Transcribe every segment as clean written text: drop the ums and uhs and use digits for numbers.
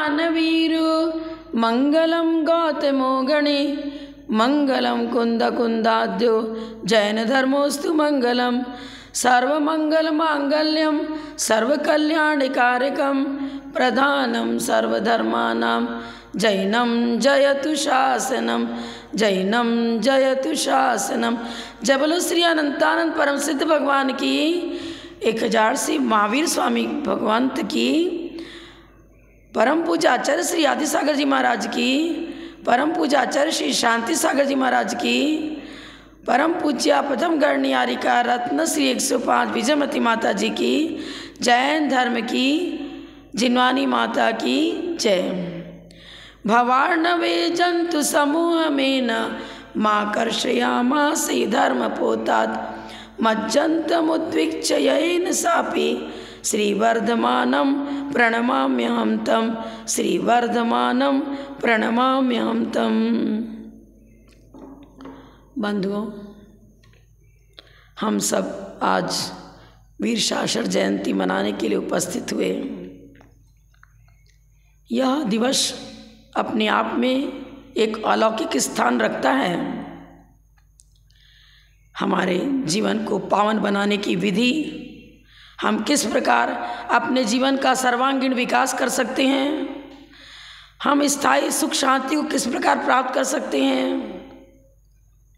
दानवीरो मंगलम गौतमो गणे मंगलम कुंद कुंदाद्यो जैन धर्मोस्तु मंगलम सर्वमंगल मांगल्यम सर्वकल्याणकारकम प्रधानम सर्वधर्मानां जैनम जयतु शासनम जैनम जयतु शासनम। जय बोलो श्री अनंतानंद परम सिद्ध भगवान की 1000 श्री महावीर स्वामी भगवंत की, परम पूज्य आचार्य श्री आदि सागर जी महाराज की, परम पूज्य आचार्य श्री शांति सागर जी महाराज की, परम पूज्य प्रथम गणनियारिका रत्न श्री 105 विजयमती माता जी की, जैन धर्म की जिनवानी माता की जय। भवार्णवे जंतु समूह में न माँ कर्षयामासि धर्म पोतात् मज्जन्तमुद्विग्चयेन सापि श्रीवर्धमानं प्रणमाम्यहं तं, श्रीवर्धमानं प्रणमाम्यहं तं। बंधुओं, हम सब आज वीर शासन जयंती मनाने के लिए उपस्थित हुए। यह दिवस अपने आप में एक अलौकिक स्थान रखता है। हमारे जीवन को पावन बनाने की विधि, हम किस प्रकार अपने जीवन का सर्वांगीण विकास कर सकते हैं, हम स्थायी सुख शांति को किस प्रकार प्राप्त कर सकते हैं,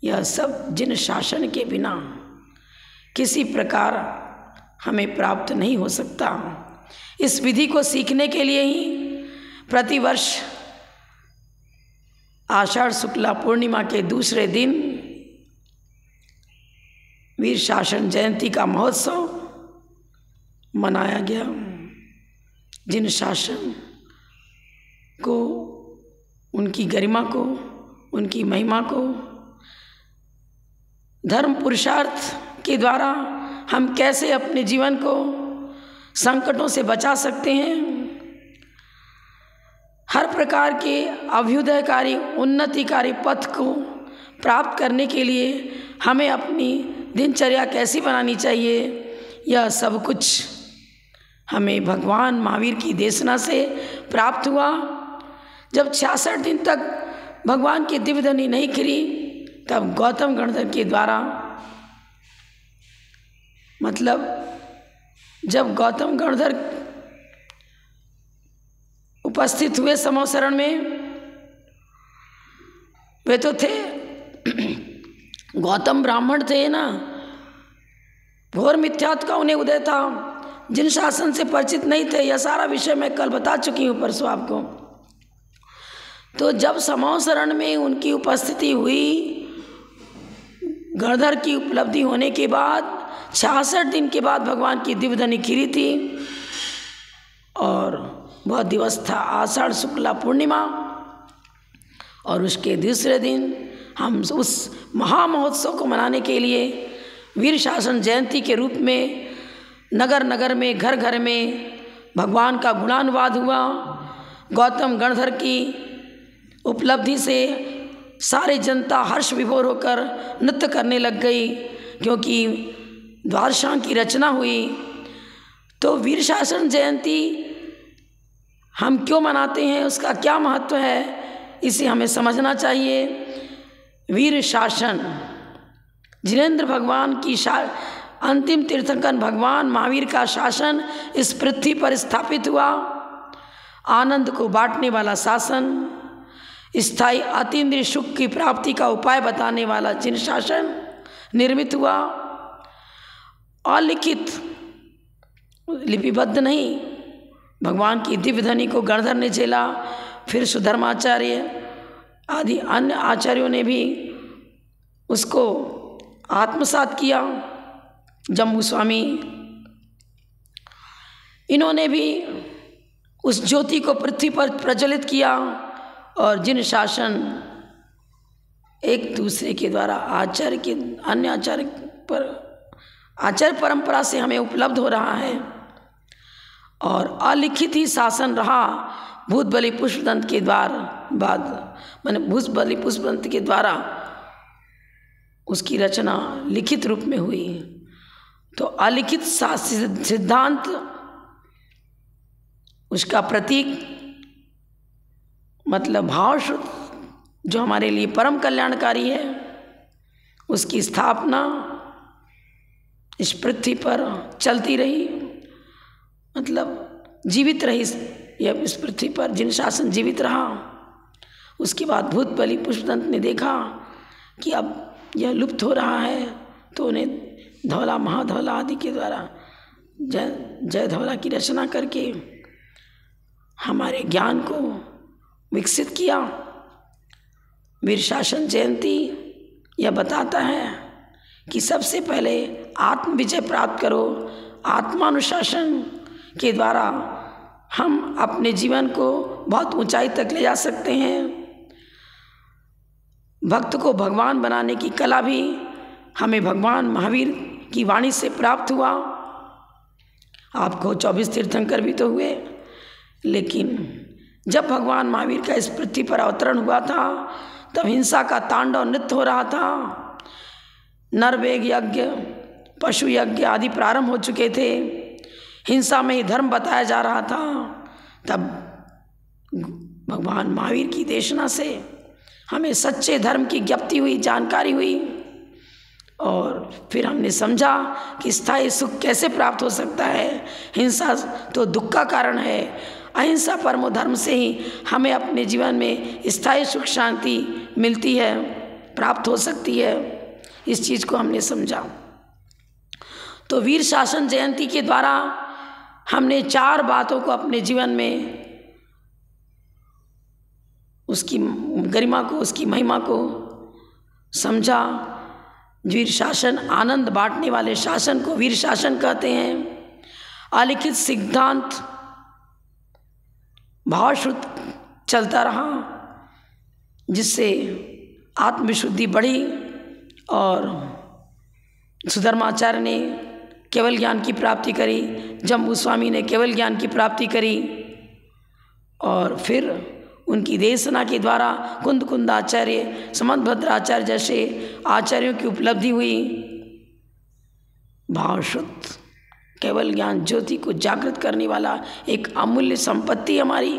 यह सब जिन शासन के बिना किसी प्रकार हमें प्राप्त नहीं हो सकता। इस विधि को सीखने के लिए ही प्रतिवर्ष आषाढ़ शुक्ला पूर्णिमा के दूसरे दिन वीर शासन जयंती का महोत्सव मनाया गया। जिन शासन को, उनकी गरिमा को, उनकी महिमा को धर्म पुरुषार्थ के द्वारा हम कैसे अपने जीवन को संकटों से बचा सकते हैं, हर प्रकार के अभ्युदयकारी उन्नतिकारी पथ को प्राप्त करने के लिए हमें अपनी दिनचर्या कैसी बनानी चाहिए, यह सब कुछ हमें भगवान महावीर की देशना से प्राप्त हुआ। जब 66 दिन तक भगवान की दिव्यधनी नहीं खिली, तब गौतम गणधर के द्वारा, मतलब जब गौतम गणधर उपस्थित हुए समोसरण में, वे तो थे गौतम ब्राह्मण थे ना, घोर मिथ्यात्व का उन्हें उदय था, जिन शासन से परिचित नहीं थे। यह सारा विषय मैं कल बता चुकी हूँ परसों आपको। तो जब समोसरण में उनकी उपस्थिति हुई, गणधर की उपलब्धि होने के बाद 66 दिन के बाद भगवान की दिव्यधनी खिली थी, और वह दिवस था आषाढ़ शुक्ला पूर्णिमा। और उसके दूसरे दिन हम उस महामहोत्सव को मनाने के लिए वीर शासन जयंती के रूप में नगर नगर में, घर घर में भगवान का गुणानुवाद हुआ। गौतम गणधर की उपलब्धि से सारी जनता हर्ष विभोर होकर नृत्य करने लग गई, क्योंकि द्वादशांग की रचना हुई। तो वीर शासन जयंती हम क्यों मनाते हैं, उसका क्या महत्व है, इसे हमें समझना चाहिए। वीर शासन जिनेंद्र भगवान की अंतिम तीर्थंकर भगवान महावीर का शासन इस पृथ्वी पर स्थापित हुआ। आनंद को बांटने वाला शासन, स्थायी अतीन्द्रिय सुख की प्राप्ति का उपाय बताने वाला जिन शासन निर्मित हुआ। अलिखित, लिपिबद्ध नहीं, भगवान की दिव्यधनी को गणधर ने झेला, फिर सुधर्माचार्य आदि अन्य आचार्यों ने भी उसको आत्मसात किया। जम्बू स्वामी, इन्होंने भी उस ज्योति को पृथ्वी पर प्रज्वलित किया। और जिन शासन एक दूसरे के द्वारा आचार्य के अन्य आचार्य पर आचार्य परंपरा से हमें उपलब्ध हो रहा है, और अलिखित ही शासन रहा भूत बलि पुष्पदंत के बाद भूत बलि पुष्पदंत के द्वारा उसकी रचना लिखित रूप में हुई। तो अलिखित सिद्धांत, उसका प्रतीक मतलब भाव शुद्ध जो हमारे लिए परम कल्याणकारी है, उसकी स्थापना इस पृथ्वी पर चलती रही, मतलब जीवित रही यह इस पृथ्वी पर। जिन शासन जीवित रहा, उसके बाद भूत बलि पुष्पदंत ने देखा कि अब यह लुप्त हो रहा है, तो उन्हें धौला महाधौला आदि के द्वारा जय धौला की रचना करके हमारे ज्ञान को विकसित किया। वीर शासन जयंती यह बताता है कि सबसे पहले आत्म विजय प्राप्त करो। आत्मानुशासन के द्वारा हम अपने जीवन को बहुत ऊंचाई तक ले जा सकते हैं। भक्त को भगवान बनाने की कला भी हमें भगवान महावीर की वाणी से प्राप्त हुआ। आपको 24 तीर्थंकर भी तो हुए, लेकिन जब भगवान महावीर का इस पृथ्वी पर अवतरण हुआ था, तब हिंसा का तांडव नृत्य हो रहा था। नरवेग यज्ञ, पशु यज्ञ आदि प्रारंभ हो चुके थे। हिंसा में ही धर्म बताया जा रहा था। तब भगवान महावीर की देशना से हमें सच्चे धर्म की ज्ञप्ति हुई, जानकारी हुई, और फिर हमने समझा कि स्थायी सुख कैसे प्राप्त हो सकता है। हिंसा तो दुख का कारण है। अहिंसा परमो धर्म से ही हमें अपने जीवन में स्थायी सुख शांति मिलती है, प्राप्त हो सकती है। इस चीज़ को हमने समझा। तो वीर शासन जयंती के द्वारा हमने 4 बातों को अपने जीवन में, उसकी गरिमा को, उसकी महिमा को समझा। वीर शासन आनंद बांटने वाले शासन को वीर शासन कहते हैं। अलिखित सिद्धांत भावशुद्ध चलता रहा, जिससे आत्मविशुद्धि बढ़ी, और सुधर्माचार्य ने केवल ज्ञान की प्राप्ति करी, जम्बू स्वामी ने केवल ज्ञान की प्राप्ति करी, और फिर उनकी देशना के द्वारा कुंद कुंदाचार्य, समंतभद्राचार्य जैसे आचार्यों की उपलब्धि हुई। भावशुद्ध केवल ज्ञान ज्योति को जागृत करने वाला एक अमूल्य संपत्ति हमारी,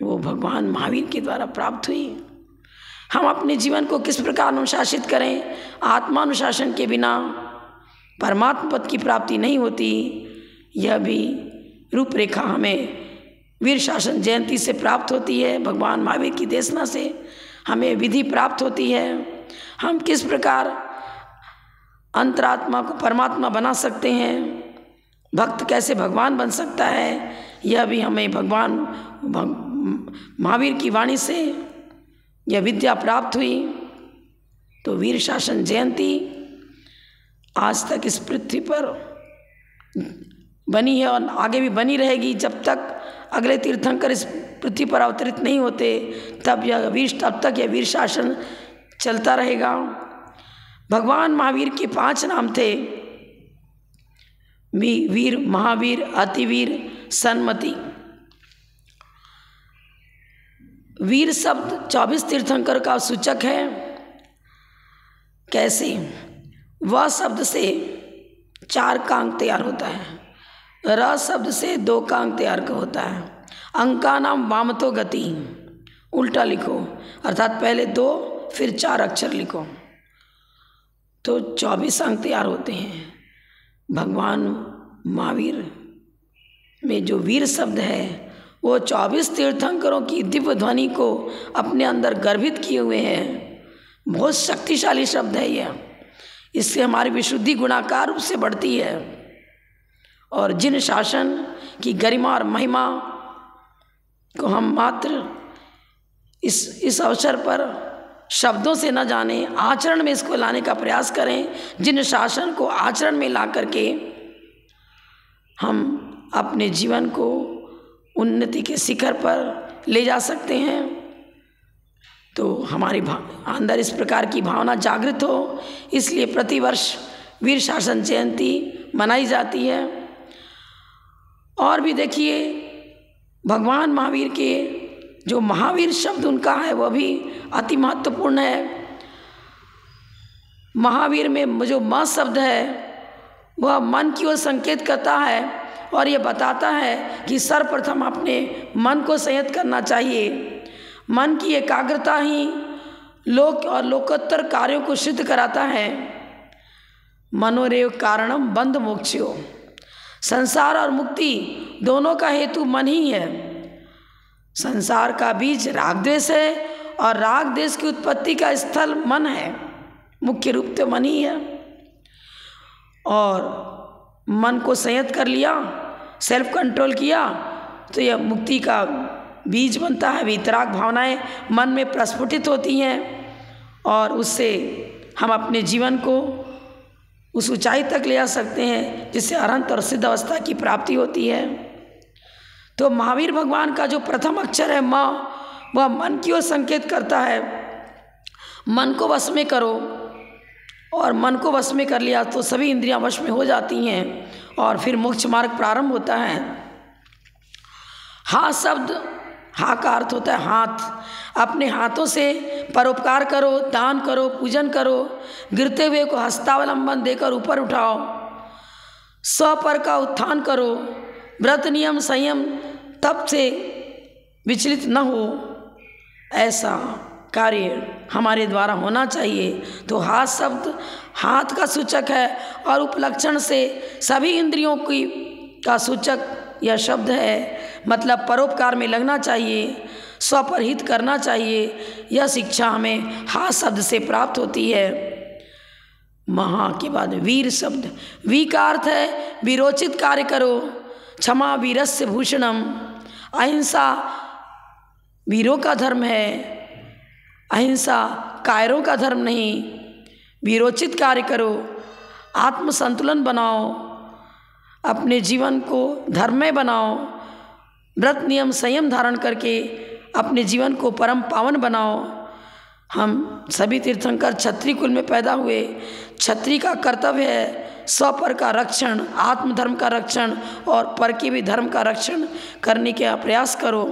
वो भगवान महावीर के द्वारा प्राप्त हुई। हम अपने जीवन को किस प्रकार अनुशासित करें? आत्मानुशासन के बिना परमात्मा पद की प्राप्ति नहीं होती। यह भी रूपरेखा हमें वीर शासन जयंती से प्राप्त होती है। भगवान महावीर की देशना से हमें विधि प्राप्त होती है। हम किस प्रकार अंतरात्मा को परमात्मा बना सकते हैं, भक्त कैसे भगवान बन सकता है, यह भी हमें भगवान महावीर की वाणी से यह विद्या प्राप्त हुई। तो वीर शासन जयंती आज तक इस पृथ्वी पर बनी है और आगे भी बनी रहेगी। जब तक अगले तीर्थंकर इस पृथ्वी पर अवतरित नहीं होते, तब तक यह वीर शासन चलता रहेगा। भगवान महावीर के 5 नाम थे: वीर, महावीर, अतिवीर, सन्मति। वीर शब्द 24 तीर्थंकर का सूचक है। कैसे? वह शब्द से 4 का अंक तैयार होता है, र शब्द से 2 का अंक तैयार होता है। अंका नाम वामतो गति, उल्टा लिखो, अर्थात पहले 2 फिर 4 अक्षर लिखो, तो 24 अंक तैयार होते हैं। भगवान महावीर में जो वीर शब्द है, वो 24 तीर्थंकरों की दिव्य ध्वनि को अपने अंदर गर्भित किए हुए हैं। बहुत शक्तिशाली शब्द है यह। इससे हमारी विशुद्धि गुणाकार रूप से बढ़ती है। और जिन शासन की गरिमा और महिमा को हम मात्र इस अवसर पर शब्दों से न जाने, आचरण में इसको लाने का प्रयास करें। जिन शासन को आचरण में ला करके हम अपने जीवन को उन्नति के शिखर पर ले जा सकते हैं, तो हमारी अंदर इस प्रकार की भावना जागृत हो, इसलिए प्रतिवर्ष वीर शासन जयंती मनाई जाती है। और भी देखिए, भगवान महावीर के जो महावीर शब्द उनका है, वह भी अति महत्वपूर्ण है। महावीर में जो म शब्द है, वह मन की ओर संकेत करता है। और ये बताता है कि सर्वप्रथम अपने मन को संयत करना चाहिए। मन की एकाग्रता ही लोक और लोकोत्तर कार्यों को सिद्ध कराता है। मनोरेव कारणम बंध मोक्षो, संसार और मुक्ति दोनों का हेतु मन ही है। संसार का बीज राग द्वेष है और राग द्वेष की उत्पत्ति का स्थल मन है, मुख्य रूप तो मन ही है। और मन को संयत कर लिया, सेल्फ कंट्रोल किया, तो यह मुक्ति का बीज बनता है। वितराग भावनाएं मन में प्रस्फुटित होती हैं और उससे हम अपने जीवन को उस ऊंचाई तक ले जा सकते हैं जिससे अनंत और सिद्ध अवस्था की प्राप्ति होती है। तो महावीर भगवान का जो प्रथम अक्षर है म, वह मन की ओर संकेत करता है। मन को वश में करो, और मन को वश में कर लिया तो सभी इंद्रियां वश में हो जाती हैं और फिर मोक्ष मार्ग प्रारंभ होता है। हा शब्द, हा का अर्थ होता है हाथ। अपने हाथों से परोपकार करो, दान करो, पूजन करो, गिरते हुए को हस्तावलंबन देकर ऊपर उठाओ, स्वपर का उत्थान करो, व्रत नियम संयम तप से विचलित न हो, ऐसा कार्य हमारे द्वारा होना चाहिए। तो हाथ शब्द हाथ का सूचक है और उपलक्षण से सभी इंद्रियों की का सूचक यह शब्द है। मतलब परोपकार में लगना चाहिए, स्वपरहित करना चाहिए। यह शिक्षा हमें हाथ शब्द से प्राप्त होती है। महा के बाद वीर शब्द, वी का अर्थ है विरोचित कार्य करो, क्षमा वीरस्य भूषणम। अहिंसा वीरों का धर्म है, अहिंसा कायरों का धर्म नहीं। वीरोचित कार्य करो, आत्म संतुलन बनाओ, अपने जीवन को धर्ममय बनाओ, व्रत नियम संयम धारण करके अपने जीवन को परम पावन बनाओ। हम सभी तीर्थंकर क्षत्रिय कुल में पैदा हुए। क्षत्रिय का कर्तव्य है स्वपर का रक्षण, आत्मधर्म का रक्षण और पर के भी धर्म का रक्षण करने का प्रयास करो।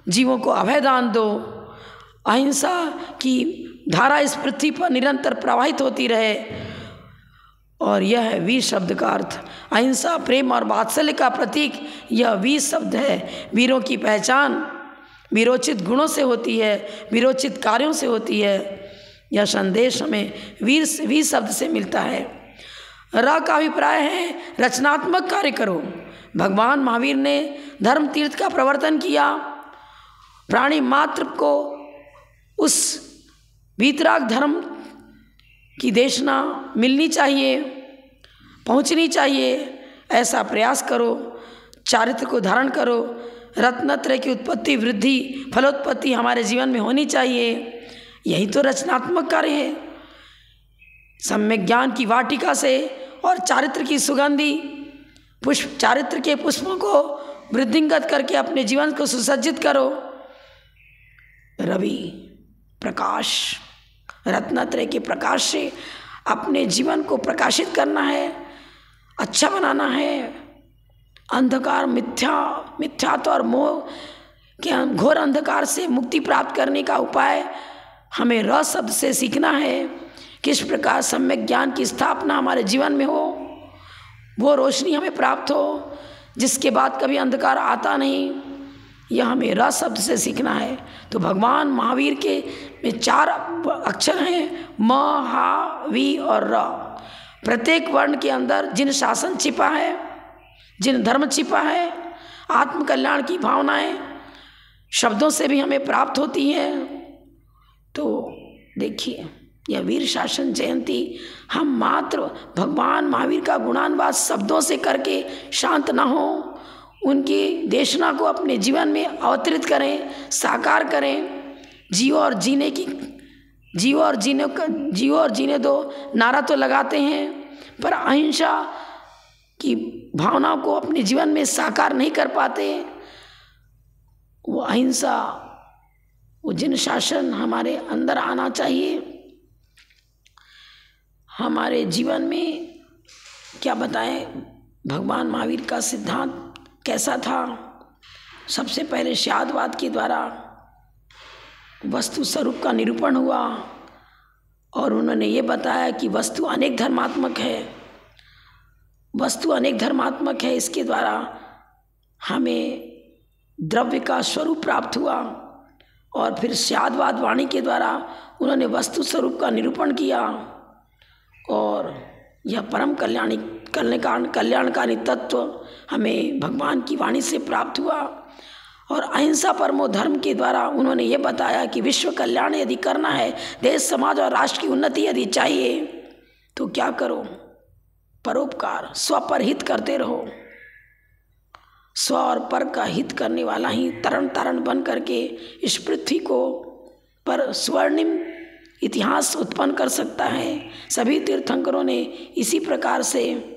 जीवों को अभय दान दो, अहिंसा की धारा इस पृथ्वी पर निरंतर प्रवाहित होती रहे। और यह है वीर शब्द का अर्थ। अहिंसा प्रेम और वात्सल्य का प्रतीक यह वीर शब्द है। वीरों की पहचान वीरोचित गुणों से होती है, वीरोचित कार्यों से होती है। यह संदेश हमें वीर शब्द से मिलता है। र का अभिप्राय है रचनात्मक कार्य करो। भगवान महावीर ने धर्म तीर्थ का प्रवर्तन किया। प्राणी मात्र को उस वीतराग धर्म की देशना मिलनी चाहिए, पहुंचनी चाहिए। ऐसा प्रयास करो, चारित्र को धारण करो। रत्नत्रय की उत्पत्ति वृद्धि फलोत्पत्ति हमारे जीवन में होनी चाहिए। यही तो रचनात्मक कार्य है। सम्यक ज्ञान की वाटिका से और चारित्र की सुगंधी पुष्प, चारित्र के पुष्पों को वृद्धिंगत करके अपने जीवन को सुसज्जित करो। रवि प्रकाश, रत्नत्रय के प्रकाश से अपने जीवन को प्रकाशित करना है, अच्छा बनाना है। अंधकार मिथ्यात्व और मोह के घोर अंधकार से मुक्ति प्राप्त करने का उपाय हमें र शब्द से सीखना है। किस प्रकार सम्यक ज्ञान की स्थापना हमारे जीवन में हो, वो रोशनी हमें प्राप्त हो जिसके बाद कभी अंधकार आता नहीं। यह हमें र शब्द से सीखना है। तो भगवान महावीर के में 4 अक्षर हैं, म, हा, वी और र। प्रत्येक वर्ण के अंदर जिन शासन छिपा है, जिन धर्म छिपा है, आत्म कल्याण की भावनाएं शब्दों से भी हमें प्राप्त होती हैं। तो देखिए यह वीर शासन जयंती हम मात्र भगवान महावीर का गुणानुवाद शब्दों से करके शांत ना हो, उनकी देशना को अपने जीवन में अवतरित करें, साकार करें। जियो और जीने दो नारा तो लगाते हैं, पर अहिंसा की भावना को अपने जीवन में साकार नहीं कर पाते। वो अहिंसा, वो जिन शासन हमारे अंदर आना चाहिए। हमारे जीवन में क्या बताएं, भगवान महावीर का सिद्धांत कैसा था। सबसे पहले शादवाद के द्वारा वस्तु स्वरूप का निरूपण हुआ और उन्होंने ये बताया कि वस्तु अनेक धर्मात्मक है। वस्तु अनेक धर्मात्मक है, इसके द्वारा हमें द्रव्य का स्वरूप प्राप्त हुआ। और फिर स्यादवाद वाणी के द्वारा उन्होंने वस्तु स्वरूप का निरूपण किया और यह परम कल्याणकारी तत्व हमें भगवान की वाणी से प्राप्त हुआ। और अहिंसा परमो धर्म के द्वारा उन्होंने ये बताया कि विश्व कल्याण यदि करना है, देश समाज और राष्ट्र की उन्नति यदि चाहिए, तो क्या करो? परोपकार, स्व पर हित करते रहो। स्व और पर का हित करने वाला ही तरण तारण बन करके इस पृथ्वी को पर स्वर्णिम इतिहास उत्पन्न कर सकता है। सभी तीर्थंकरों ने इसी प्रकार से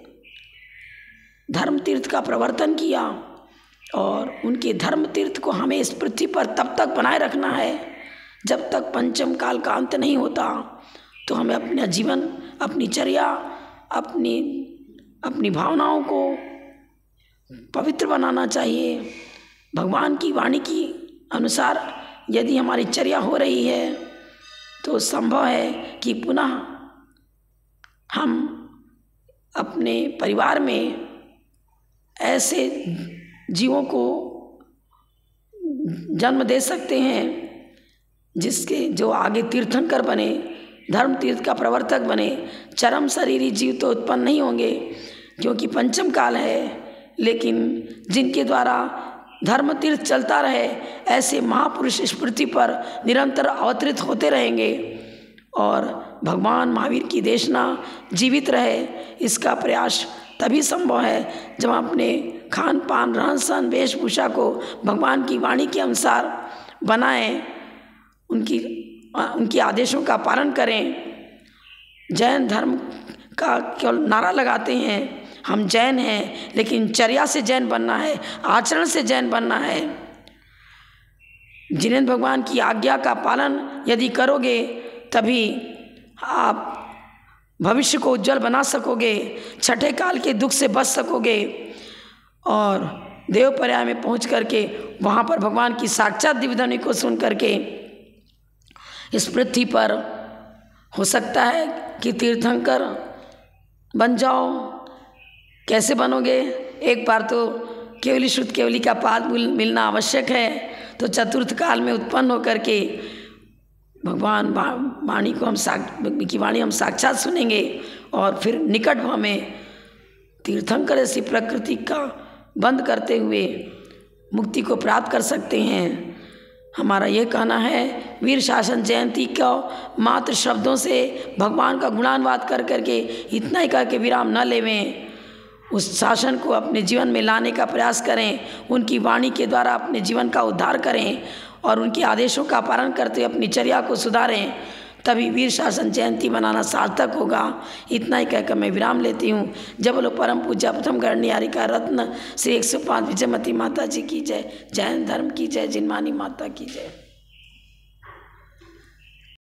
धर्म तीर्थ का प्रवर्तन किया और उनके धर्म तीर्थ को हमें इस पृथ्वी पर तब तक बनाए रखना है जब तक पंचम काल का अंत नहीं होता। तो हमें अपना जीवन, अपनी चर्या, अपनी भावनाओं को पवित्र बनाना चाहिए। भगवान की वाणी की अनुसार यदि हमारी चर्या हो रही है तो संभव है कि पुनः हम अपने परिवार में ऐसे जीवों को जन्म दे सकते हैं जो आगे तीर्थंकर बने, धर्म तीर्थ का प्रवर्तक बने। चरम शरीरी जीव तो उत्पन्न नहीं होंगे क्योंकि पंचम काल है, लेकिन जिनके द्वारा धर्म तीर्थ चलता रहे ऐसे महापुरुष इस पृथ्वी पर निरंतर अवतरित होते रहेंगे और भगवान महावीर की देशना जीवित रहे। इसका प्रयास तभी संभव है जब हम अपने खान पान, रहन सहन, वेशभूषा को भगवान की वाणी के अनुसार बनाएं, उनकी आदेशों का पालन करें। जैन धर्म का केवल नारा लगाते हैं, हम जैन हैं, लेकिन चर्या से जैन बनना है, आचरण से जैन बनना है। जिनेंद्र भगवान की आज्ञा का पालन यदि करोगे तभी आप भविष्य को उज्जवल बना सकोगे, छठे काल के दुख से बच सकोगे और देवपर्याय में पहुंच करके वहाँ पर भगवान की साक्षात दिव्यध्वनि को सुन करके इस पृथ्वी पर हो सकता है कि तीर्थंकर बन जाओ। कैसे बनोगे? एक बार तो केवली शुद्ध केवली का पाद मिलना आवश्यक है। तो चतुर्थ काल में उत्पन्न होकर के भगवान वाणी को हम साक्षात सुनेंगे और फिर निकट हमें तीर्थंकर ऐसी प्रकृति का बंद करते हुए मुक्ति को प्राप्त कर सकते हैं। हमारा ये कहना है, वीर शासन जयंती को मात्र शब्दों से भगवान का गुणानुवाद कर करके इतना ही करके विराम न लेवें। उस शासन को अपने जीवन में लाने का प्रयास करें, उनकी वाणी के द्वारा अपने जीवन का उद्धार करें और उनके आदेशों का पालन करते हुए अपनी चर्या को सुधारें, तभी वीर शासन जयंती मनाना सार्थक होगा। इतना ही कहकर मैं विराम लेती हूँ। जब बोलो परम पूज्य प्रथम गणनियारी का रत्न श्री 105 विजयमती माता जी की जय। जैन धर्म की जय। जिनमानी माता की जय।